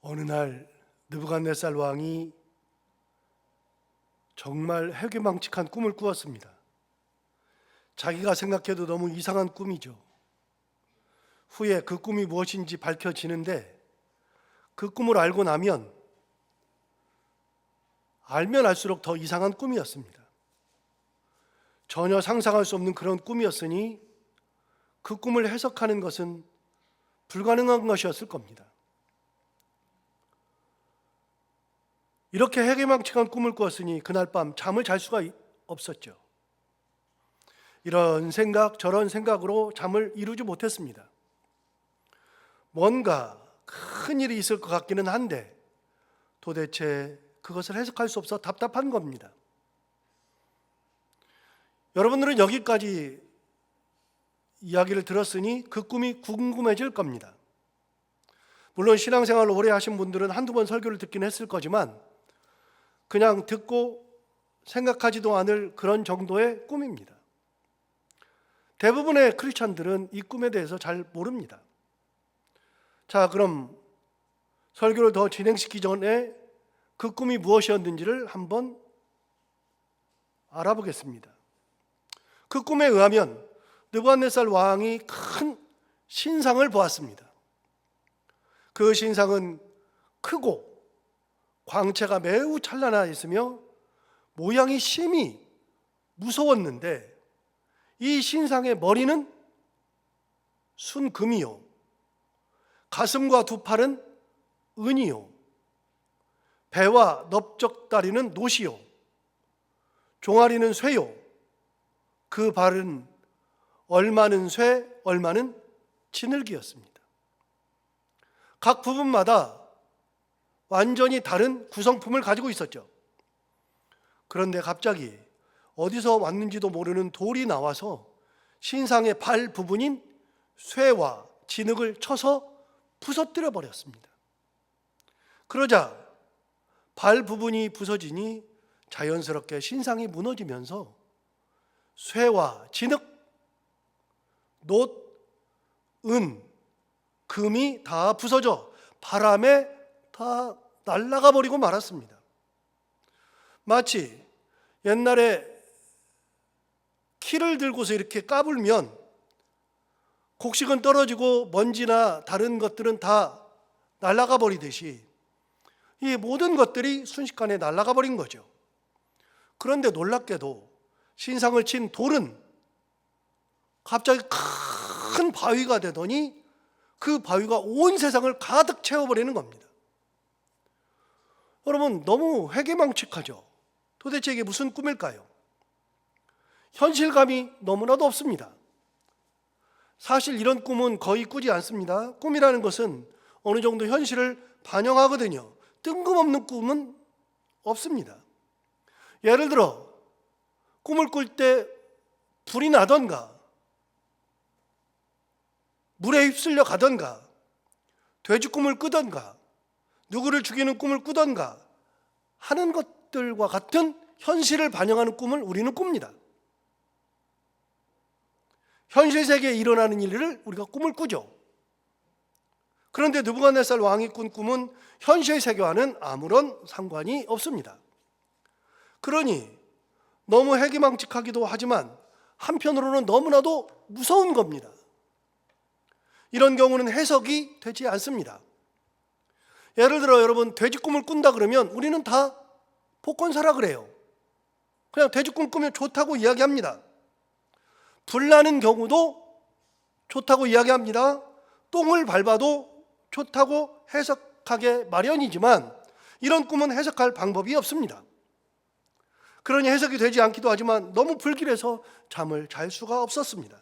어느 날 느부갓네살 왕이 정말 해괴망측한 꿈을 꾸었습니다. 자기가 생각해도 너무 이상한 꿈이죠. 후에 그 꿈이 무엇인지 밝혀지는데 그 꿈을 알고 나면 알면 알수록 더 이상한 꿈이었습니다. 전혀 상상할 수 없는 그런 꿈이었으니 그 꿈을 해석하는 것은 불가능한 것이었을 겁니다. 이렇게 해괴망측한 꿈을 꾸었으니 그날 밤 잠을 잘 수가 없었죠. 이런 생각 저런 생각으로 잠을 이루지 못했습니다. 뭔가 큰 일이 있을 것 같기는 한데 도대체 그것을 해석할 수 없어 답답한 겁니다. 여러분들은 여기까지 이야기를 들었으니 그 꿈이 궁금해질 겁니다. 물론 신앙생활을 오래 하신 분들은 한두 번 설교를 듣긴 했을 거지만 그냥 듣고 생각하지도 않을 그런 정도의 꿈입니다. 대부분의 크리스찬들은 이 꿈에 대해서 잘 모릅니다. 자, 그럼 설교를 더 진행시키기 전에 그 꿈이 무엇이었는지를 한번 알아보겠습니다. 그 꿈에 의하면 느부갓네살 왕이 큰 신상을 보았습니다. 그 신상은 크고 광채가 매우 찬란하였으며 모양이 심히 무서웠는데 이 신상의 머리는 순금이요, 가슴과 두 팔은 은이요, 배와 넓적다리는 노시요, 종아리는 쇠요, 그 발은 얼마는 쇠, 얼마는 진흙이었습니다. 각 부분마다 완전히 다른 구성품을 가지고 있었죠. 그런데 갑자기 어디서 왔는지도 모르는 돌이 나와서 신상의 발 부분인 쇠와 진흙을 쳐서 부서뜨려 버렸습니다. 그러자 발 부분이 부서지니 자연스럽게 신상이 무너지면서 쇠와 진흙, 놋, 은, 금이 다 부서져 바람에 다 날아가 버리고 말았습니다. 마치 옛날에 키를 들고서 이렇게 까불면 곡식은 떨어지고 먼지나 다른 것들은 다 날아가 버리듯이 이 모든 것들이 순식간에 날아가 버린 거죠. 그런데 놀랍게도 신상을 친 돌은 갑자기 큰 바위가 되더니 그 바위가 온 세상을 가득 채워버리는 겁니다. 여러분, 너무 해괴망측하죠. 도대체 이게 무슨 꿈일까요? 현실감이 너무나도 없습니다. 사실 이런 꿈은 거의 꾸지 않습니다. 꿈이라는 것은 어느 정도 현실을 반영하거든요. 뜬금없는 꿈은 없습니다. 예를 들어 꿈을 꿀 때 불이 나던가 물에 휩쓸려 가던가 돼지 꿈을 꾸던가 누구를 죽이는 꿈을 꾸던가 하는 것들과 같은 현실을 반영하는 꿈을 우리는 꿉니다. 현실 세계에 일어나는 일을 우리가 꿈을 꾸죠. 그런데 느부갓네살 왕이 꾼 꿈은 현실 세계와는 아무런 상관이 없습니다. 그러니 너무 해괴망측하기도 하지만 한편으로는 너무나도 무서운 겁니다. 이런 경우는 해석이 되지 않습니다. 예를 들어 여러분 돼지 꿈을 꾼다 그러면 우리는 다 복권사라 그래요. 그냥 돼지 꿈 꾸면 좋다고 이야기합니다. 불나는 경우도 좋다고 이야기합니다. 똥을 밟아도 좋다고 해석하게 마련이지만 이런 꿈은 해석할 방법이 없습니다. 그러니 해석이 되지 않기도 하지만 너무 불길해서 잠을 잘 수가 없었습니다.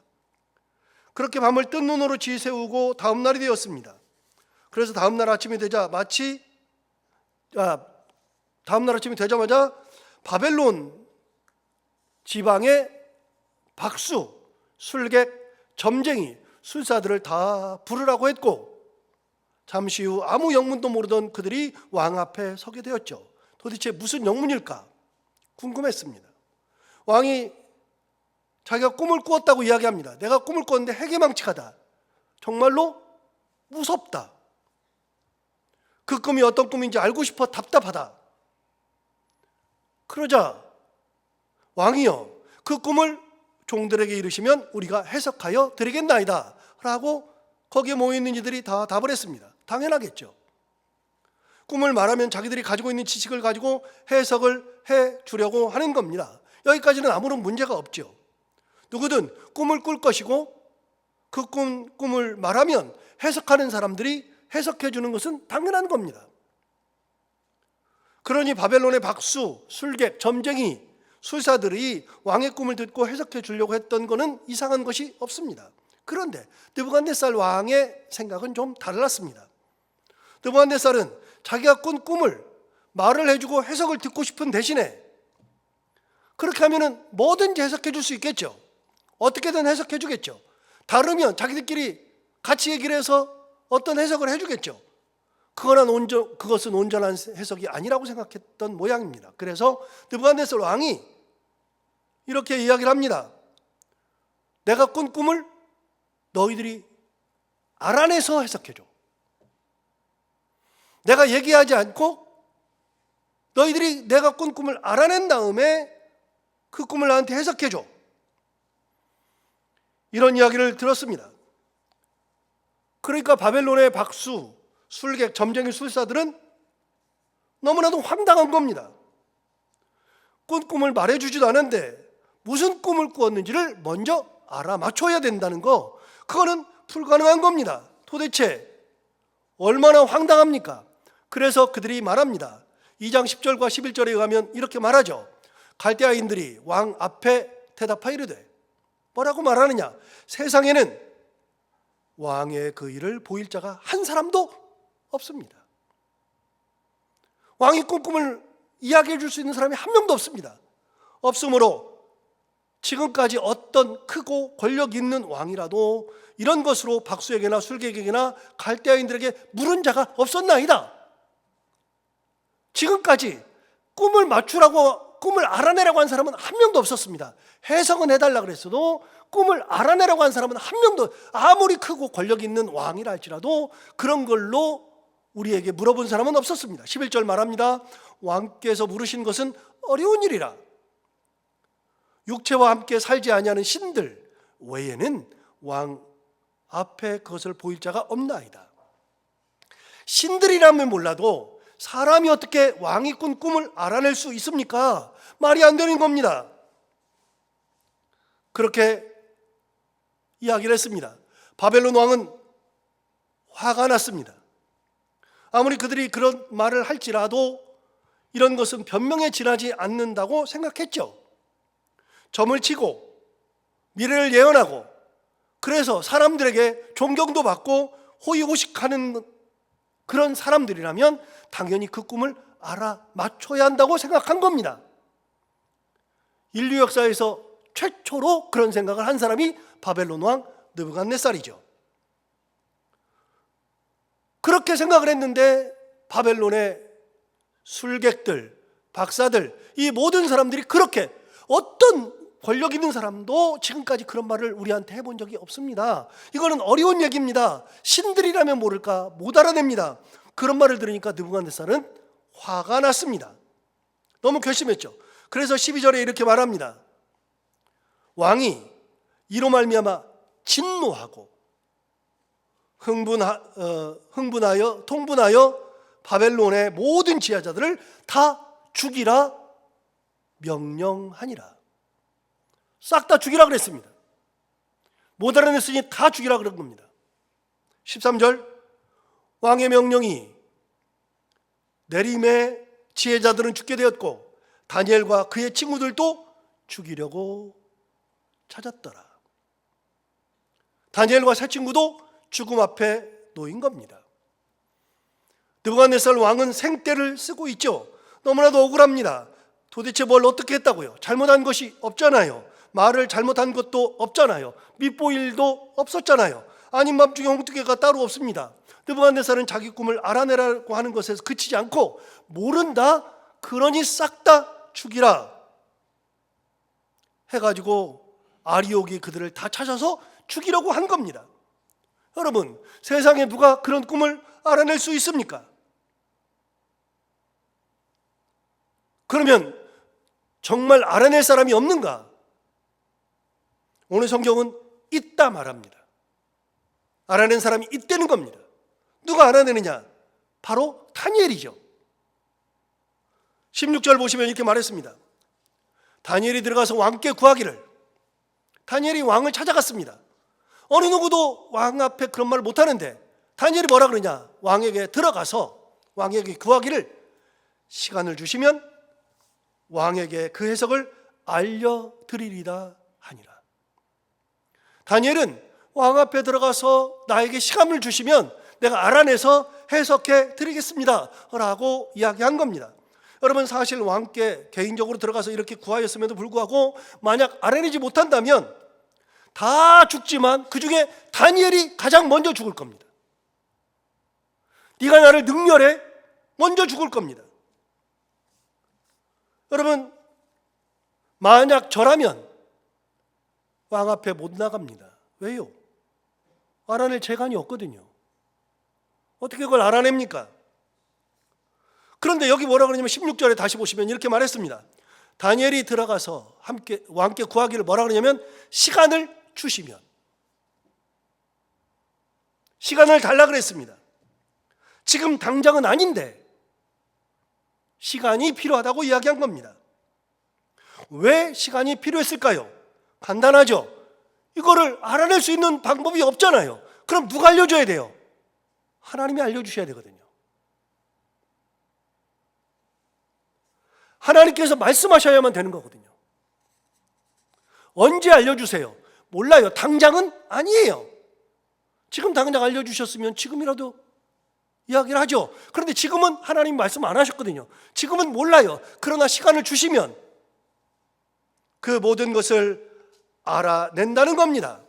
그렇게 밤을 뜬 눈으로 지새우고 다음 날이 되었습니다. 그래서 다음 날 아침이 되자마자 바벨론 지방의 박수, 술객, 점쟁이, 술사들을 다 부르라고 했고 잠시 후 아무 영문도 모르던 그들이 왕 앞에 서게 되었죠. 도대체 무슨 영문일까 궁금했습니다. 왕이 자기가 꿈을 꾸었다고 이야기합니다. 내가 꿈을 꿨는데 해괴망측하다. 정말로 무섭다. 그 꿈이 어떤 꿈인지 알고 싶어 답답하다. 그러자 왕이여, 그 꿈을 종들에게 이르시면 우리가 해석하여 드리겠나이다 라고 거기에 모여있는 이들이 다 답을 했습니다. 당연하겠죠. 꿈을 말하면 자기들이 가지고 있는 지식을 가지고 해석을 해 주려고 하는 겁니다. 여기까지는 아무런 문제가 없죠. 누구든 꿈을 꿀 것이고 그 꿈을 말하면 해석하는 사람들이 해석해 주는 것은 당연한 겁니다. 그러니 바벨론의 박수, 술객, 점쟁이, 술사들이 왕의 꿈을 듣고 해석해 주려고 했던 것은 이상한 것이 없습니다. 그런데 느부갓네살 왕의 생각은 좀 달랐습니다. 느부갓네살은 자기가 꾼 꿈을 말을 해주고 해석을 듣고 싶은 대신에 그렇게 하면은 뭐든지 해석해 줄 수 있겠죠. 어떻게든 해석해 주겠죠. 다르면 자기들끼리 같이 얘기를 해서 어떤 해석을 해주겠죠. 그것은 온전한 해석이 아니라고 생각했던 모양입니다. 그래서 느부갓네살 왕이 이렇게 이야기를 합니다. 내가 꾼 꿈을 너희들이 알아내서 해석해줘. 내가 얘기하지 않고 너희들이 내가 꾼 꿈을 알아낸 다음에 그 꿈을 나한테 해석해줘. 이런 이야기를 들었습니다. 그러니까 바벨론의 박수, 술객, 점쟁이, 술사들은 너무나도 황당한 겁니다. 꾼 꿈을 말해주지도 않은데 무슨 꿈을 꾸었는지를 먼저 알아맞혀야 된다는 거, 그거는 불가능한 겁니다. 도대체 얼마나 황당합니까? 그래서 그들이 말합니다. 2장 10절과 11절에 의하면 이렇게 말하죠. 갈대아인들이 왕 앞에 대답하이르되, 뭐라고 말하느냐? 세상에는 왕의 그 일을 보일 자가 한 사람도 없습니다. 왕이 꾼 꿈을 이야기해 줄 수 있는 사람이 한 명도 없습니다. 없으므로 지금까지 어떤 크고 권력 있는 왕이라도 이런 것으로 박수에게나 술객에게나 갈대아인들에게 물은 자가 없었나이다. 지금까지 꿈을 맞추라고, 꿈을 알아내라고 한 사람은 한 명도 없었습니다. 해석은 해달라고 그랬어도 꿈을 알아내라고 한 사람은 한 명도, 아무리 크고 권력 있는 왕이라 할지라도 그런 걸로 우리에게 물어본 사람은 없었습니다. 11절 말합니다. 왕께서 물으신 것은 어려운 일이라. 육체와 함께 살지 아니하는 신들 외에는 왕 앞에 그것을 보일 자가 없나이다. 신들이라면 몰라도 사람이 어떻게 왕이 꾼 꿈을 알아낼 수 있습니까? 말이 안 되는 겁니다. 그렇게 이야기를 했습니다. 바벨론 왕은 화가 났습니다. 아무리 그들이 그런 말을 할지라도 이런 것은 변명에 지나지 않는다고 생각했죠. 점을 치고 미래를 예언하고 그래서 사람들에게 존경도 받고 호의호식하는 그런 사람들이라면 당연히 그 꿈을 알아맞혀야 한다고 생각한 겁니다. 인류 역사에서 최초로 그런 생각을 한 사람이 바벨론 왕 느부갓네살이죠. 그렇게 생각을 했는데 바벨론의 술객들, 박사들, 이 모든 사람들이 그렇게, 어떤 권력 있는 사람도 지금까지 그런 말을 우리한테 해본 적이 없습니다. 이거는 어려운 얘기입니다. 신들이라면 모를까 못 알아냅니다. 그런 말을 들으니까 느부갓네살은 화가 났습니다. 너무 결심했죠. 그래서 12절에 이렇게 말합니다. 왕이 이로 말미암아 진노하고 흥분하여 통분하여 바벨론의 모든 지혜자들을 다 죽이라 명령하니라. 싹 다 죽이라 그랬습니다. 못 알아냈으니 다 죽이라 그런 겁니다. 13절, 왕의 명령이 내림에 지혜자들은 죽게 되었고 다니엘과 그의 친구들도 죽이려고 찾았더라. 다니엘과 세 친구도 죽음 앞에 놓인 겁니다. 느부갓네살 왕은 생떼를 쓰고 있죠. 너무나도 억울합니다. 도대체 뭘 어떻게 했다고요? 잘못한 것이 없잖아요. 말을 잘못한 것도 없잖아요. 밉보일 일도 없었잖아요. 아닌 밤중에 홍두깨가 따로 없습니다. 느부갓네살은 자기 꿈을 알아내라고 하는 것에서 그치지 않고 모른다? 그러니 싹 다 죽이라 해가지고 아리옥이 그들을 다 찾아서 죽이려고 한 겁니다. 여러분, 세상에 누가 그런 꿈을 알아낼 수 있습니까? 그러면 정말 알아낼 사람이 없는가? 오늘 성경은 있다 말합니다. 알아낸 사람이 있다는 겁니다. 누가 알아내느냐? 바로 다니엘이죠. 16절 보시면 이렇게 말했습니다. 다니엘이 들어가서 왕께 구하기를. 다니엘이 왕을 찾아갔습니다. 어느 누구도 왕 앞에 그런 말을 못하는데 다니엘이 뭐라 그러냐? 왕에게 들어가서 왕에게 구하기를 시간을 주시면 왕에게 그 해석을 알려드리리다 하니라. 다니엘은 왕 앞에 들어가서 나에게 시간을 주시면 내가 알아내서 해석해 드리겠습니다 라고 이야기한 겁니다. 여러분, 사실 왕께 개인적으로 들어가서 이렇게 구하였음에도 불구하고 만약 알아내지 못한다면 다 죽지만 그 중에 다니엘이 가장 먼저 죽을 겁니다. 네가 나를 능멸해? 먼저 죽을 겁니다. 여러분, 만약 저라면 왕 앞에 못 나갑니다. 왜요? 알아낼 재간이 없거든요. 어떻게 그걸 알아냅니까? 그런데 여기 뭐라 그러냐면 16절에 다시 보시면 이렇게 말했습니다. 다니엘이 들어가서 함께 왕께 구하기를 뭐라 그러냐면 시간을 주시면, 시간을 달라 그랬습니다. 지금 당장은 아닌데 시간이 필요하다고 이야기한 겁니다. 왜 시간이 필요했을까요? 간단하죠. 이거를 알아낼 수 있는 방법이 없잖아요. 그럼 누가 알려줘야 돼요? 하나님이 알려주셔야 되거든요. 하나님께서 말씀하셔야만 되는 거거든요. 언제 알려주세요? 몰라요. 당장은 아니에요. 지금 당장 알려주셨으면 지금이라도 이야기를 하죠. 그런데 지금은 하나님 말씀 안 하셨거든요. 지금은 몰라요. 그러나 시간을 주시면 그 모든 것을 알아낸다는 겁니다.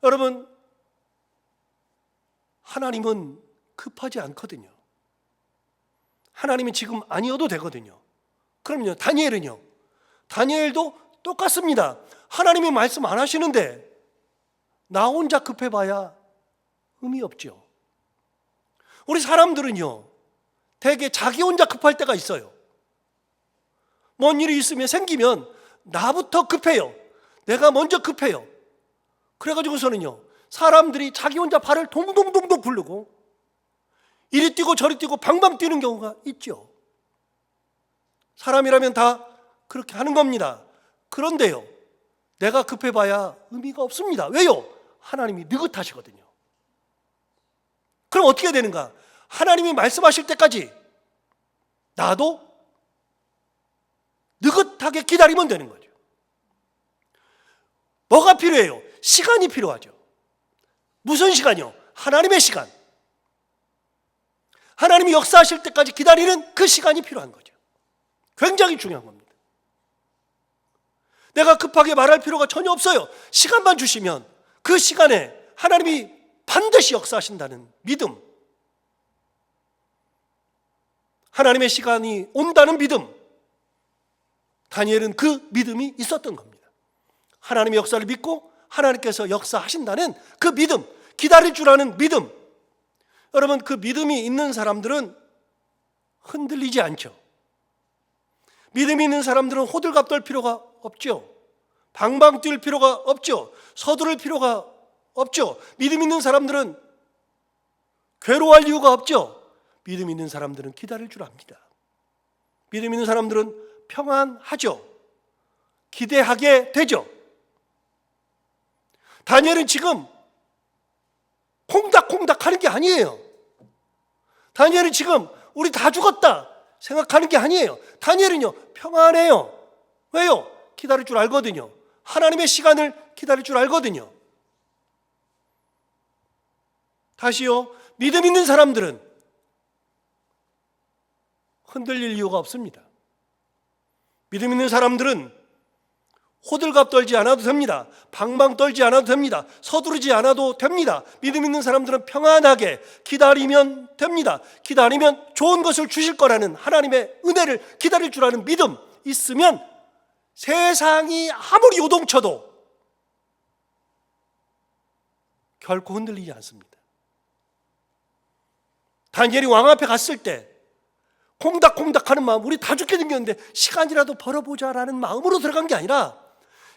여러분, 하나님은 급하지 않거든요. 하나님이 지금 아니어도 되거든요. 그럼요, 다니엘은요. 다니엘도 똑같습니다. 하나님이 말씀 안 하시는데 나 혼자 급해봐야 의미 없죠. 우리 사람들은요, 되게 자기 혼자 급할 때가 있어요. 뭔 일이 있으면 생기면 나부터 급해요. 내가 먼저 급해요. 그래가지고서는요, 사람들이 자기 혼자 발을 동동동동 굴르고 이리 뛰고 저리 뛰고 방방 뛰는 경우가 있죠. 사람이라면 다 그렇게 하는 겁니다. 그런데요, 내가 급해봐야 의미가 없습니다. 왜요? 하나님이 느긋하시거든요. 그럼 어떻게 되는가? 하나님이 말씀하실 때까지 나도 느긋하게 기다리면 되는 거죠. 뭐가 필요해요? 시간이 필요하죠. 무슨 시간이요? 하나님의 시간. 하나님이 역사하실 때까지 기다리는 그 시간이 필요한 거죠. 굉장히 중요한 겁니다. 내가 급하게 말할 필요가 전혀 없어요. 시간만 주시면 그 시간에 하나님이 반드시 역사하신다는 믿음, 하나님의 시간이 온다는 믿음, 다니엘은 그 믿음이 있었던 겁니다. 하나님의 역사를 믿고 하나님께서 역사하신다는 그 믿음, 기다릴 줄 아는 믿음. 여러분, 그 믿음이 있는 사람들은 흔들리지 않죠. 믿음이 있는 사람들은 호들갑 떨 필요가 없죠. 방방 뛸 필요가 없죠. 서두를 필요가 없죠. 믿음 있는 사람들은 괴로워할 이유가 없죠. 믿음 있는 사람들은 기다릴 줄 압니다. 믿음 있는 사람들은 평안하죠. 기대하게 되죠. 다니엘은 지금 콩닥콩닥 하는 게 아니에요. 다니엘은 지금 우리 다 죽었다 생각하는 게 아니에요. 다니엘은요, 평안해요. 왜요? 기다릴 줄 알거든요. 하나님의 시간을 기다릴 줄 알거든요. 다시요, 믿음 있는 사람들은 흔들릴 이유가 없습니다. 믿음 있는 사람들은 호들갑 떨지 않아도 됩니다. 방방 떨지 않아도 됩니다. 서두르지 않아도 됩니다. 믿음 있는 사람들은 평안하게 기다리면 됩니다. 기다리면 좋은 것을 주실 거라는 하나님의 은혜를 기다릴 줄 아는 믿음 있으면 세상이 아무리 요동쳐도 결코 흔들리지 않습니다. 다니엘이 왕 앞에 갔을 때 콩닥콩닥하는 마음, 우리 다 죽게 생겼는데 시간이라도 벌어보자라는 마음으로 들어간 게 아니라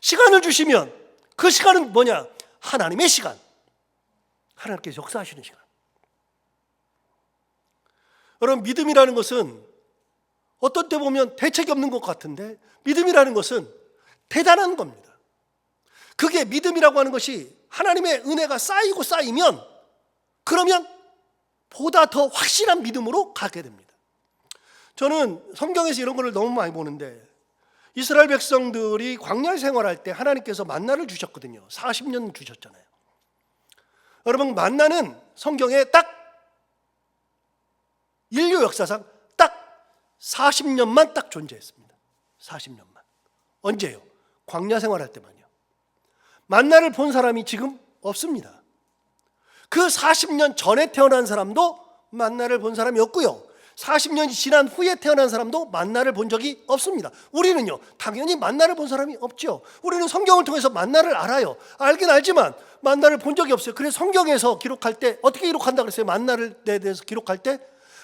시간을 주시면 그 시간은 뭐냐? 하나님의 시간, 하나님께서 역사하시는 시간. 여러분, 믿음이라는 것은 어떤 때 보면 대책이 없는 것 같은데 믿음이라는 것은 대단한 겁니다. 그게 믿음이라고 하는 것이 하나님의 은혜가 쌓이고 쌓이면 그러면 보다 더 확실한 믿음으로 가게 됩니다. 저는 성경에서 이런 걸 너무 많이 보는데 이스라엘 백성들이 광야 생활할 때 하나님께서 만나를 주셨거든요. 40년 주셨잖아요. 여러분, 만나는 성경에 딱 인류 역사상 딱 40년만 딱 존재했습니다. 40년만. 언제요? 광야 생활할 때만요. 만나를 본 사람이 지금 없습니다. 그 40년 전에 태어난 사람도 만나를 본 사람이 없고요. 40년이 지난 후에 태어난 사람도 만나를 본 적이 없습니다. 우리는요, 당연히 만나를 본 사람이 없죠. 우리는 성경을 통해서 만나를 알아요. 알긴 알지만 만나를 본 적이 없어요. 그래서 성경에서 기록할 때 어떻게 기록한다 그랬어요? 만나를 대해서 기록할 때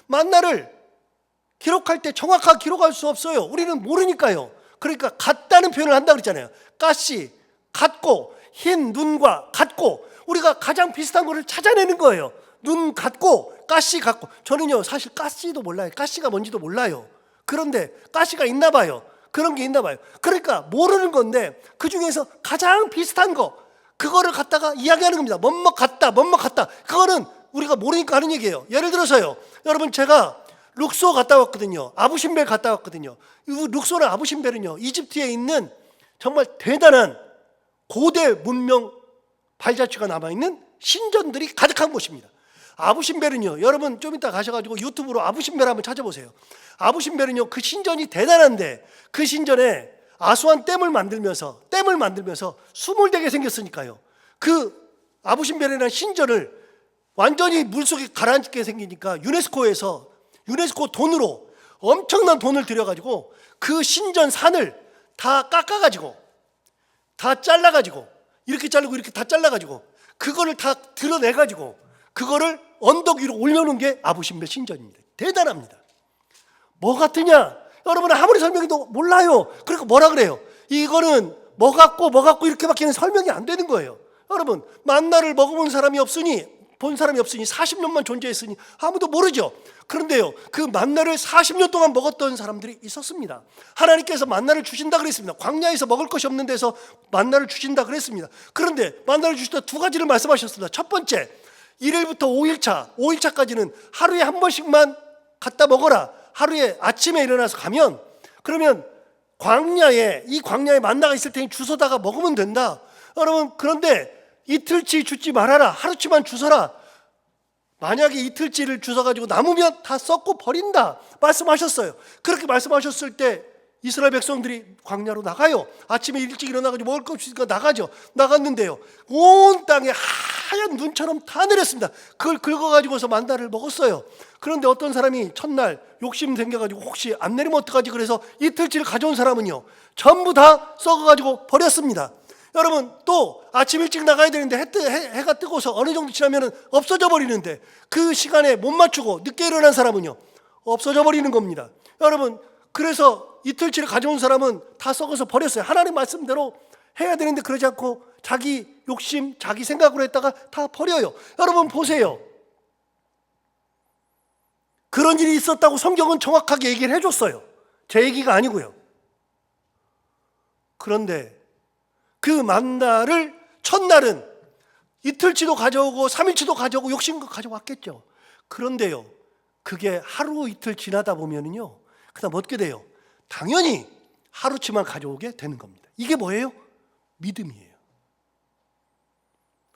만나를 기록할 때 정확하게 기록할 수 없어요. 우리는 모르니까요. 그러니까 같다는 표현을 한다 그랬잖아요. 가시, 같고, 흰 눈과 같고, 우리가 가장 비슷한 거를 찾아내는 거예요. 눈 같고 가시 같고. 저는요 사실 가시도 몰라요. 가시가 뭔지도 몰라요. 그런데 가시가 있나 봐요. 그런 게 있나 봐요. 그러니까 모르는 건데 그 중에서 가장 비슷한 거, 그거를 갖다가 이야기하는 겁니다. 뭐뭐 같다, 뭐뭐 같다. 그거는 우리가 모르니까 하는 얘기예요. 예를 들어서요, 여러분, 제가 룩소 갔다 왔거든요. 아부신벨 갔다 왔거든요. 이 룩소나 아부신벨은요 이집트에 있는 정말 대단한 고대 문명 발자취가 남아있는 신전들이 가득한 곳입니다. 아부신벨은요, 여러분 좀 이따 가셔가지고 유튜브로 아부신벨 한번 찾아보세요. 아부신벨은요 그 신전이 대단한데 그 신전에 아수안 댐을 만들면서 숨을 대게 생겼으니까요. 그 아부신벨이라는 신전을 완전히 물속에 가라앉게 생기니까 유네스코 돈으로 엄청난 돈을 들여가지고 그 신전 산을 다 깎아가지고 다 잘라가지고 이렇게 자르고 이렇게 다 잘라가지고 그거를 다 드러내가지고 그거를 언덕 위로 올려놓은 게 아부신벨 신전입니다. 대단합니다. 뭐 같으냐? 여러분 아무리 설명해도 몰라요. 그러니까 뭐라 그래요? 이거는 뭐 같고 이렇게밖에 설명이 안 되는 거예요. 여러분, 만나를 먹어본 사람이 없으니, 본 사람이 없으니, 40년만 존재했으니 아무도 모르죠. 그런데요, 그 만나를 40년 동안 먹었던 사람들이 있었습니다. 하나님께서 만나를 주신다 그랬습니다. 광야에서 먹을 것이 없는 데서 만나를 주신다 그랬습니다. 그런데 만나를 주시다 두 가지를 말씀하셨습니다. 첫 번째, 1일부터 5일차까지는 하루에 한 번씩만 갖다 먹어라. 하루에 아침에 일어나서 가면, 그러면 이 광야에 만나가 있을 테니 주워다가 먹으면 된다. 여러분, 그런데 이틀치 주지 말아라. 하루치만 주워라. 만약에 이틀치를 주워가지고 남으면 다 썩고 버린다 말씀하셨어요. 그렇게 말씀하셨을 때 이스라엘 백성들이 광야로 나가요. 아침에 일찍 일어나가지고 먹을 거 없으니까 나가죠. 나갔는데요, 온 땅에 하얀 눈처럼 다 내렸습니다. 그걸 긁어가지고서 만나를 먹었어요. 그런데 어떤 사람이 첫날 욕심 생겨가지고 혹시 안 내리면 어떡하지 그래서 이틀치를 가져온 사람은요 전부 다 썩어가지고 버렸습니다. 여러분, 또 아침 일찍 나가야 되는데 해가 뜨고서 어느 정도 지나면 없어져 버리는데 그 시간에 못 맞추고 늦게 일어난 사람은요 없어져 버리는 겁니다. 여러분, 그래서 이틀치를 가져온 사람은 다 썩어서 버렸어요. 하나님 말씀대로 해야 되는데 그러지 않고 자기 욕심, 자기 생각으로 했다가 다 버려요. 여러분 보세요. 그런 일이 있었다고 성경은 정확하게 얘기를 해줬어요. 제 얘기가 아니고요. 그런데 그 만나를 첫날은 이틀치도 가져오고 3일치도 가져오고 욕심껏 가져왔겠죠. 그런데요, 그게 하루 이틀 지나다 보면은요 그 다음 어떻게 돼요? 당연히 하루치만 가져오게 되는 겁니다. 이게 뭐예요? 믿음이에요.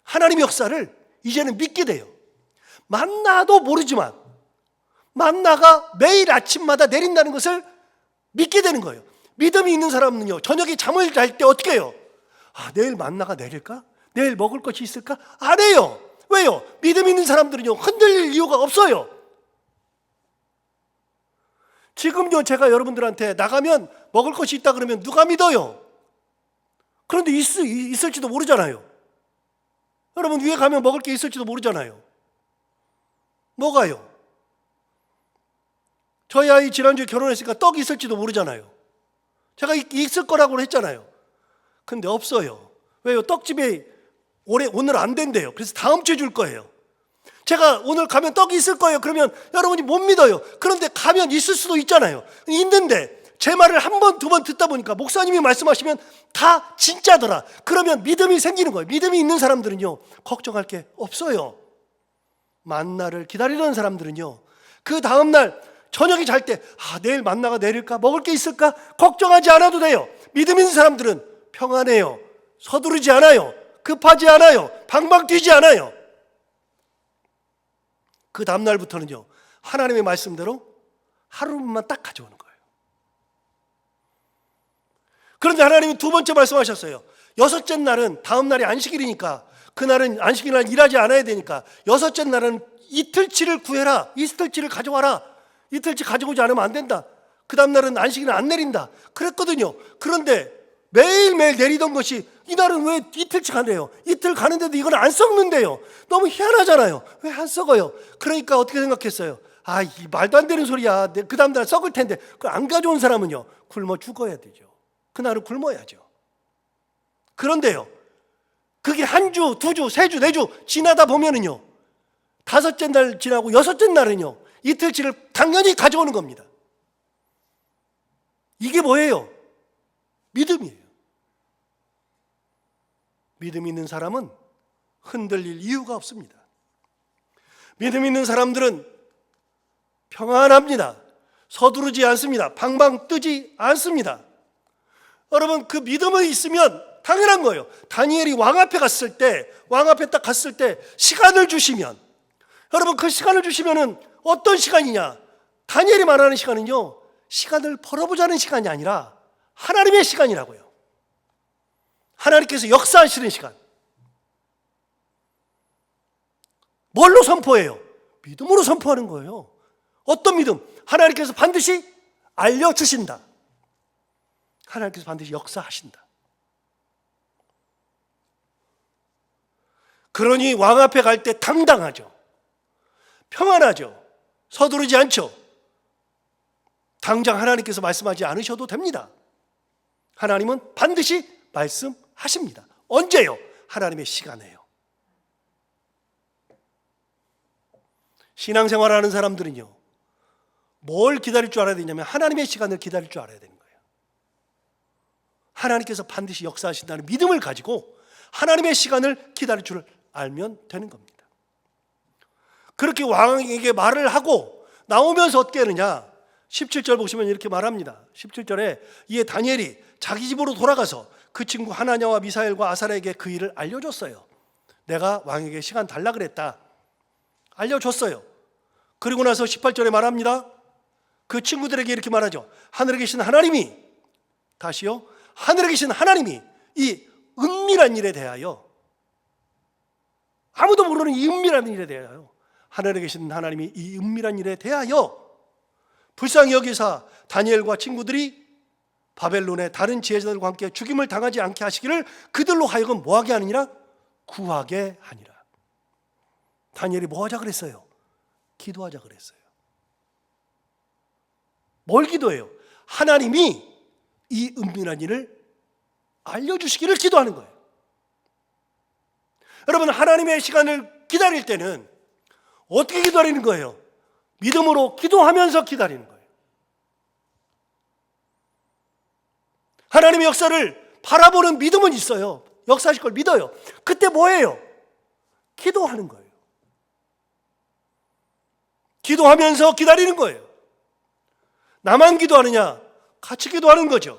하나님의 역사를 이제는 믿게 돼요. 만나도 모르지만 만나가 매일 아침마다 내린다는 것을 믿게 되는 거예요. 믿음이 있는 사람은요 저녁에 잠을 잘 때 어떻게 해요? 내일 만나가 내릴까? 내일 먹을 것이 있을까? 안 해요. 왜요? 믿음 있는 사람들은요 흔들릴 이유가 없어요. 지금요 제가 여러분들한테 나가면 먹을 것이 있다 그러면 누가 믿어요? 그런데 있을지도 모르잖아요. 여러분, 위에 가면 먹을 게 있을지도 모르잖아요. 뭐가요? 저희 아이 지난주에 결혼했으니까 떡이 있을지도 모르잖아요. 제가 있을 거라고 했잖아요. 근데 없어요. 왜요? 떡집에 오늘 안 된대요. 그래서 다음 주에 줄 거예요. 제가 오늘 가면 떡이 있을 거예요. 그러면 여러분이 못 믿어요. 그런데 가면 있을 수도 있잖아요. 있는데 제 말을 한 번, 두 번 듣다 보니까 목사님이 말씀하시면 다 진짜더라. 그러면 믿음이 생기는 거예요. 믿음이 있는 사람들은요, 걱정할 게 없어요. 만나를 기다리는 사람들은요, 그 다음날 저녁에 잘 때 내일 만나가 내릴까? 먹을 게 있을까? 걱정하지 않아도 돼요. 믿음 있는 사람들은 평안해요. 서두르지 않아요. 급하지 않아요. 방방 뛰지 않아요. 그 다음날부터는요, 하나님의 말씀대로 하루만 딱 가져오는 거예요. 그런데 하나님이 두 번째 말씀하셨어요. 여섯째 날은 다음 날이 안식일이니까, 그날은 안식일날 일하지 않아야 되니까 여섯째 날은 이틀치를 구해라. 이틀치를 가져와라. 이틀치 가져오지 않으면 안 된다. 그 다음 날은 안식일은 안 내린다. 그랬거든요. 그런데 매일매일 내리던 것이 이날은 왜 이틀치 가네요? 이틀 가는데도 이건 안 썩는데요. 너무 희한하잖아요. 왜 안 썩어요? 그러니까 어떻게 생각했어요? 이 말도 안 되는 소리야. 그 다음 날 썩을 텐데. 그걸 안 가져온 사람은요, 굶어 죽어야 되죠. 그날은 굶어야죠. 그런데요, 그게 한 주, 두 주, 세 주, 네 주 지나다 보면은요, 다섯째 날 지나고 여섯째 날은요, 이틀치를 당연히 가져오는 겁니다. 이게 뭐예요? 믿음이에요. 믿음 있는 사람은 흔들릴 이유가 없습니다. 믿음 있는 사람들은 평안합니다. 서두르지 않습니다. 방방 뜨지 않습니다. 여러분, 그 믿음이 있으면 당연한 거예요. 다니엘이 왕 앞에 갔을 때, 왕 앞에 딱 갔을 때 시간을 주시면, 여러분, 그 시간을 주시면은 어떤 시간이냐? 다니엘이 말하는 시간은요, 시간을 벌어보자는 시간이 아니라 하나님의 시간이라고요. 하나님께서 역사하시는 시간. 뭘로 선포해요? 믿음으로 선포하는 거예요. 어떤 믿음? 하나님께서 반드시 알려주신다. 하나님께서 반드시 역사하신다. 그러니 왕 앞에 갈 때 당당하죠. 평안하죠. 서두르지 않죠. 당장 하나님께서 말씀하지 않으셔도 됩니다. 하나님은 반드시 말씀하십니다. 언제요? 하나님의 시간에요. 신앙생활하는 사람들은요, 뭘 기다릴 줄 알아야 되냐면 하나님의 시간을 기다릴 줄 알아야 되는 거예요. 하나님께서 반드시 역사하신다는 믿음을 가지고 하나님의 시간을 기다릴 줄 알면 되는 겁니다. 그렇게 왕에게 말을 하고 나오면서 어떻게 하느냐? 17절 보시면 이렇게 말합니다. 17절에 이에 다니엘이 자기 집으로 돌아가서 그 친구 하나냐와 미사엘과 아사랴에게 그 일을 알려줬어요. 내가 왕에게 시간 달라 그랬다. 알려줬어요. 그리고 나서 18절에 말합니다. 그 친구들에게 이렇게 말하죠. 하늘에 계신 하나님이, 다시요, 하늘에 계신 하나님이 이 은밀한 일에 대하여, 아무도 모르는 이 은밀한 일에 대하여, 하늘에 계신 하나님이 이 은밀한 일에 대하여 불쌍히 여기사 다니엘과 친구들이 바벨론의 다른 지혜자들과 함께 죽임을 당하지 않게 하시기를 그들로 하여금 뭐하게 하느니라? 구하게 하니라. 다니엘이 뭐 하자 그랬어요? 기도하자 그랬어요. 뭘 기도해요? 하나님이 이 은밀한 일을 알려주시기를 기도하는 거예요. 여러분, 하나님의 시간을 기다릴 때는 어떻게 기다리는 거예요? 믿음으로 기도하면서 기다리는 거예요. 하나님의 역사를 바라보는 믿음은 있어요. 역사하실 걸 믿어요. 그때 뭐예요? 기도하는 거예요. 기도하면서 기다리는 거예요. 나만 기도하느냐? 같이 기도하는 거죠.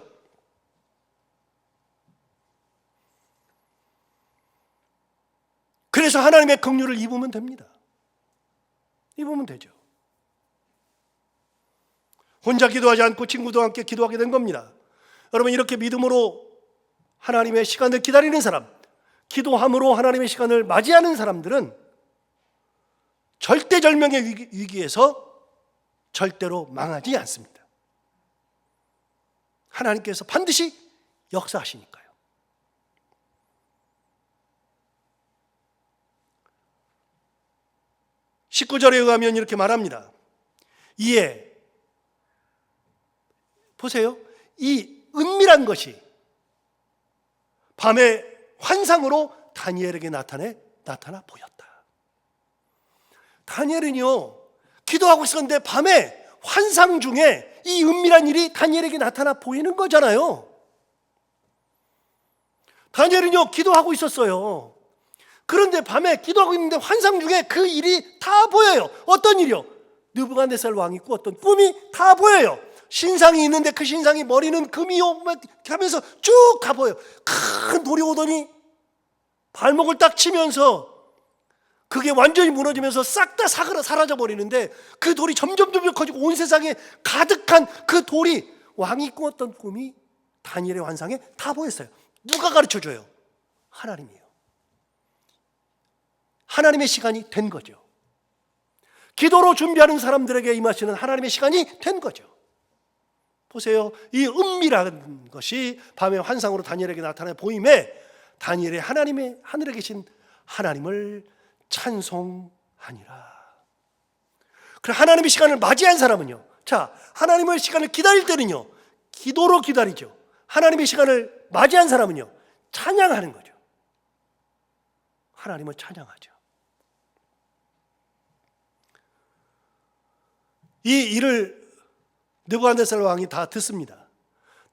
그래서 하나님의 긍휼을 입으면 됩니다. 입으면 되죠. 혼자 기도하지 않고 친구들과 함께 기도하게 된 겁니다. 여러분, 이렇게 믿음으로 하나님의 시간을 기다리는 사람, 기도함으로 하나님의 시간을 맞이하는 사람들은 절대절명의 위기에서 절대로 망하지 않습니다. 하나님께서 반드시 역사하시니까요. 19절에 의하면 이렇게 말합니다. 이에 보세요. 이 은밀한 것이 밤의 환상으로 다니엘에게 나타나 보였다. 다니엘은요, 기도하고 있었는데 밤에 환상 중에 이 은밀한 일이 다니엘에게 나타나 보이는 거잖아요. 다니엘은요, 기도하고 있었어요. 그런데 밤에 기도하고 있는데 환상 중에 그 일이 다 보여요. 어떤 일이요? 느부갓네살 왕이 꾸었던 꿈이 다 보여요. 신상이 있는데 그 신상이 머리는 금이요 하면서 쭉 다 보여요. 큰 돌이 오더니 발목을 딱 치면서 그게 완전히 무너지면서 싹 다 사라져 버리는데, 그 돌이 점점 커지고 온 세상에 가득한 그 돌이 왕이 꾸었던 꿈이 다니엘의 환상에 다 보였어요. 누가 가르쳐줘요? 하나님이에요. 하나님의 시간이 된 거죠. 기도로 준비하는 사람들에게 임하시는 하나님의 시간이 된 거죠. 보세요. 이 은밀한 것이 밤의 환상으로 다니엘에게 나타나 보임에 다니엘의 하나님의 하늘에 계신 하나님을 찬송하니라. 그래, 하나님의 시간을 맞이한 사람은요, 자, 하나님의 시간을 기다릴 때는요, 기도로 기다리죠. 하나님의 시간을 맞이한 사람은요, 찬양하는 거죠. 하나님을 찬양하죠. 이 일을 느부갓네살 왕이 다 듣습니다.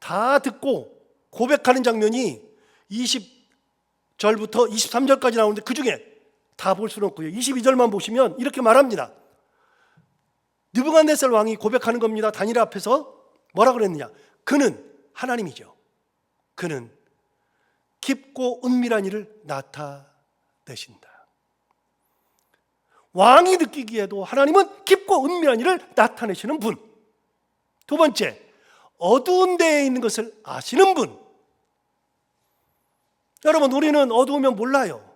다 듣고 고백하는 장면이 20절부터 23절까지 나오는데 그 중에 다 볼 수는 없고요. 22절만 보시면 이렇게 말합니다. 느부갓네살 왕이 고백하는 겁니다. 다니엘 앞에서 뭐라 그랬느냐? 그는 하나님이죠. 그는 깊고 은밀한 일을 나타내신다. 왕이 느끼기에도 하나님은 깊고 은밀한 일을 나타내시는 분. 두 번째, 어두운 데에 있는 것을 아시는 분. 여러분, 우리는 어두우면 몰라요.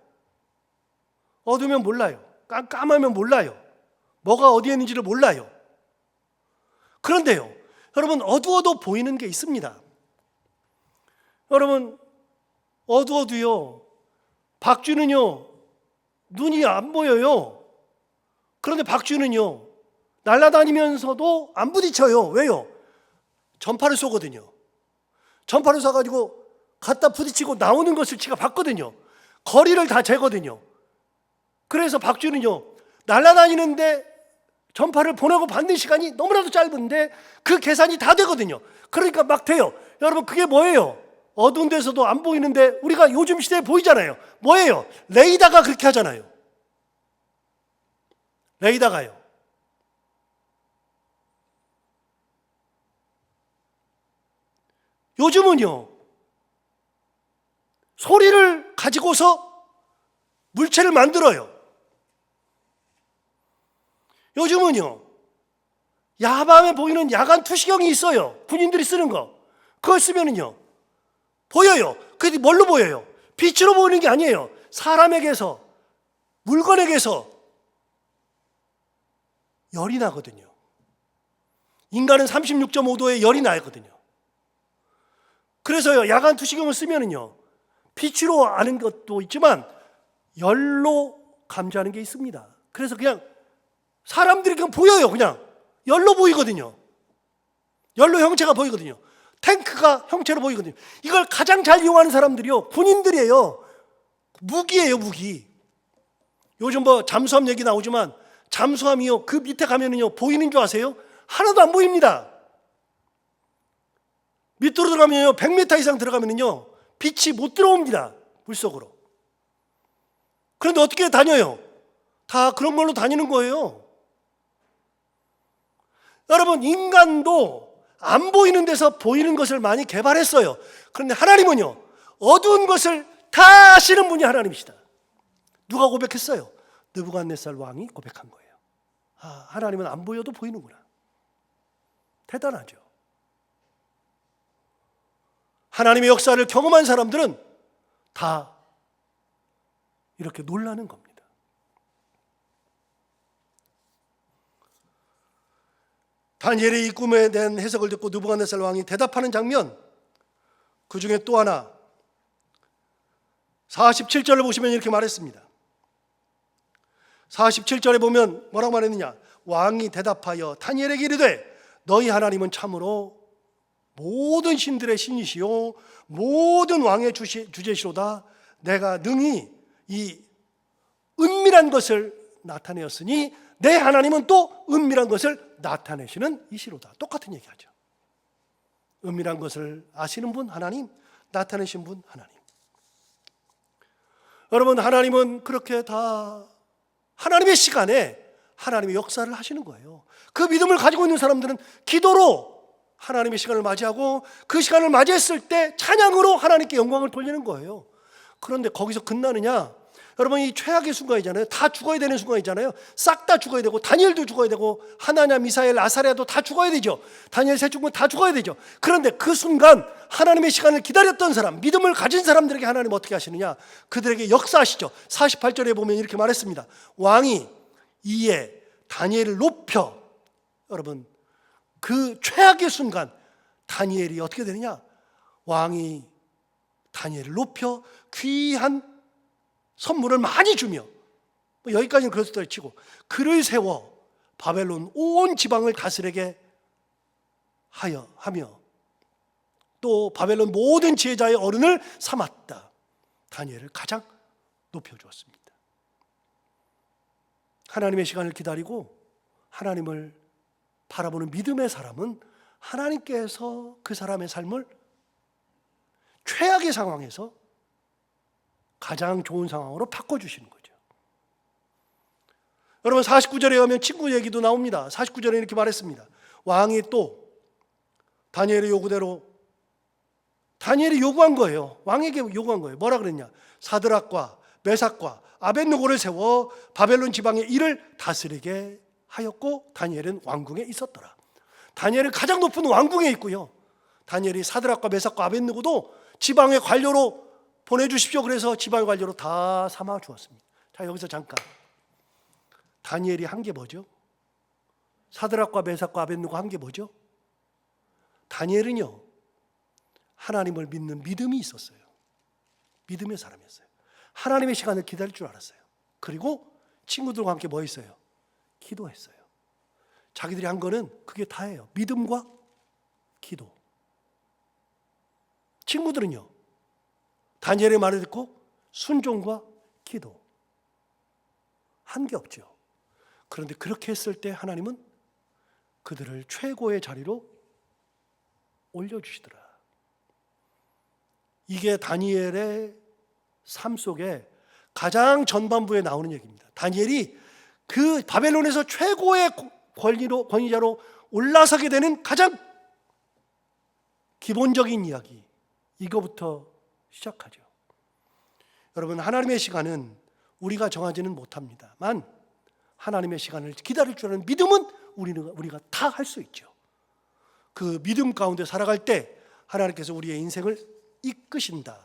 어두우면 몰라요. 깜깜하면 몰라요. 뭐가 어디에 있는지를 몰라요. 그런데요, 여러분, 어두워도 보이는 게 있습니다. 여러분, 어두워도요, 박쥐는요, 눈이 안 보여요. 그런데 박쥐는요, 날아다니면서도 안 부딪혀요. 왜요? 전파를 쏘거든요. 전파를 쏴가지고 갖다 부딪히고 나오는 것을 제가 봤거든요. 거리를 다 재거든요. 그래서 박쥐는요, 날아다니는데 전파를 보내고 받는 시간이 너무나도 짧은데 그 계산이 다 되거든요. 그러니까 막 돼요. 여러분, 그게 뭐예요? 어두운 데서도 안 보이는데 우리가 요즘 시대에 보이잖아요. 뭐예요? 레이더가 그렇게 하잖아요. 레이더가요. 요즘은요, 소리를 가지고서 물체를 만들어요. 요즘은요, 야밤에 보이는 야간 투시경이 있어요. 군인들이 쓰는 거. 그걸 쓰면은요, 보여요. 그게 뭘로 보여요? 빛으로 보이는 게 아니에요. 사람에게서, 물건에게서 열이 나거든요. 인간은 36.5도의 열이 나거든요. 그래서요, 야간 투시경을 쓰면은요, 빛으로 아는 것도 있지만 열로 감지하는 게 있습니다. 그래서 그냥 사람들이 그냥 보여요. 그냥 열로 보이거든요. 열로 형체가 보이거든요. 탱크가 형체로 보이거든요. 이걸 가장 잘 이용하는 사람들이요, 군인들이에요. 무기예요, 무기. 요즘 뭐 잠수함 얘기 나오지만 잠수함이요, 그 밑에 가면은요, 보이는 줄 아세요? 하나도 안 보입니다. 밑으로 들어가면요, 100m 이상 들어가면은요, 빛이 못 들어옵니다. 물속으로. 그런데 어떻게 다녀요? 다 그런 걸로 다니는 거예요. 여러분, 인간도 안 보이는 데서 보이는 것을 많이 개발했어요. 그런데 하나님은요, 어두운 것을 다 아시는 분이 하나님이시다. 누가 고백했어요? 느부갓네살 왕이 고백한 거예요. 아, 하나님은 안 보여도 보이는구나. 대단하죠. 하나님의 역사를 경험한 사람들은 다 이렇게 놀라는 겁니다. 다니엘의 이 꿈에 대한 해석을 듣고 느부갓네살 왕이 대답하는 장면, 그 중에 또 하나 47절을 보시면 이렇게 말했습니다. 47절에 보면 뭐라고 말했느냐? 왕이 대답하여 다니엘에게 이르되 너희 하나님은 참으로 모든 신들의 신이시요 모든 왕의 주제시로다. 내가 능히 이 은밀한 것을 나타내었으니 내 하나님은 또 은밀한 것을 나타내시는 이시로다. 똑같은 얘기하죠. 은밀한 것을 아시는 분 하나님, 나타내신 분 하나님. 여러분, 하나님은 그렇게 다 하나님의 시간에 하나님의 역사를 하시는 거예요. 그 믿음을 가지고 있는 사람들은 기도로 하나님의 시간을 맞이하고 그 시간을 맞이했을 때 찬양으로 하나님께 영광을 돌리는 거예요. 그런데 거기서 끝나느냐? 여러분, 이 최악의 순간이잖아요. 다 죽어야 되는 순간이잖아요. 싹 다 죽어야 되고, 다니엘도 죽어야 되고, 하나냐, 미사엘, 아사랴도 다 죽어야 되죠. 다니엘 세 죽으면 다 죽어야 되죠. 그런데 그 순간 하나님의 시간을 기다렸던 사람, 믿음을 가진 사람들에게 하나님 어떻게 하시느냐? 그들에게 역사하시죠. 48절에 보면 이렇게 말했습니다. 왕이 이에 다니엘을 높여, 여러분, 그 최악의 순간 다니엘이 어떻게 되느냐? 왕이 다니엘을 높여 귀한 선물을 많이 주며, 여기까지는 그렇다 치고, 그를 세워 바벨론 온 지방을 다스리게 하며 또 바벨론 모든 지혜자의 어른을 삼았다. 다니엘을 가장 높여주었습니다. 하나님의 시간을 기다리고 하나님을 바라보는 믿음의 사람은 하나님께서 그 사람의 삶을 최악의 상황에서 가장 좋은 상황으로 바꿔주시는 거죠. 여러분, 49절에 가면 친구 얘기도 나옵니다. 49절에 이렇게 말했습니다. 왕이 또 다니엘의 요구대로, 다니엘이 요구한 거예요. 왕에게 요구한 거예요. 뭐라 그랬냐? 사드락과 메삭과 아벳느고를 세워 바벨론 지방의 일을 다스리게 하였고 다니엘은 왕궁에 있었더라. 다니엘은 가장 높은 왕궁에 있고요. 다니엘이 사드락과 메삭과 아벳느고도 지방의 관료로 보내주십시오. 그래서 지방의 관료로 다 삼아 주었습니다. 자, 여기서 잠깐, 다니엘이 한 게 뭐죠? 사드락과 메삭과 아벳느고 한 게 뭐죠? 다니엘은요, 하나님을 믿는 믿음이 있었어요. 믿음의 사람이었어요. 하나님의 시간을 기다릴 줄 알았어요. 그리고 친구들과 함께 뭐 했어요? 기도했어요. 자기들이 한 거는 그게 다예요. 믿음과 기도. 친구들은요, 다니엘의 말을 듣고 순종과 기도. 한 게 없죠. 그런데 그렇게 했을 때 하나님은 그들을 최고의 자리로 올려주시더라. 이게 다니엘의 삶 속에 가장 전반부에 나오는 얘기입니다. 다니엘이 그 바벨론에서 최고의 권위자로 올라서게 되는 가장 기본적인 이야기, 이거부터 시작하죠. 여러분, 하나님의 시간은 우리가 정하지는 못합니다만 하나님의 시간을 기다릴 줄 아는 믿음은 우리가 다 할 수 있죠. 그 믿음 가운데 살아갈 때 하나님께서 우리의 인생을 이끄신다는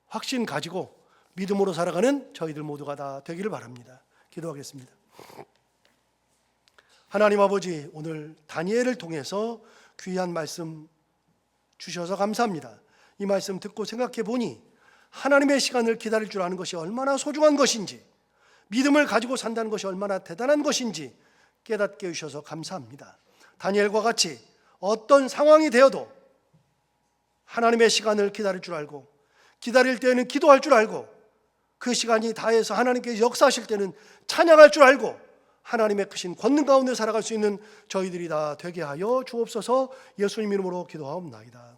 확신 가지고 믿음으로 살아가는 저희들 모두가 다 되기를 바랍니다. 기도하겠습니다. 하나님 아버지, 오늘 다니엘을 통해서 귀한 말씀 주셔서 감사합니다. 이 말씀 듣고 생각해 보니 하나님의 시간을 기다릴 줄 아는 것이 얼마나 소중한 것인지, 믿음을 가지고 산다는 것이 얼마나 대단한 것인지 깨닫게 해주셔서 감사합니다. 다니엘과 같이 어떤 상황이 되어도 하나님의 시간을 기다릴 줄 알고, 기다릴 때는 기도할 줄 알고, 그 시간이 다해서 하나님께서 역사하실 때는 찬양할 줄 알고, 하나님의 크신 권능 가운데 살아갈 수 있는 저희들이 다 되게 하여 주옵소서. 예수님 이름으로 기도하옵나이다.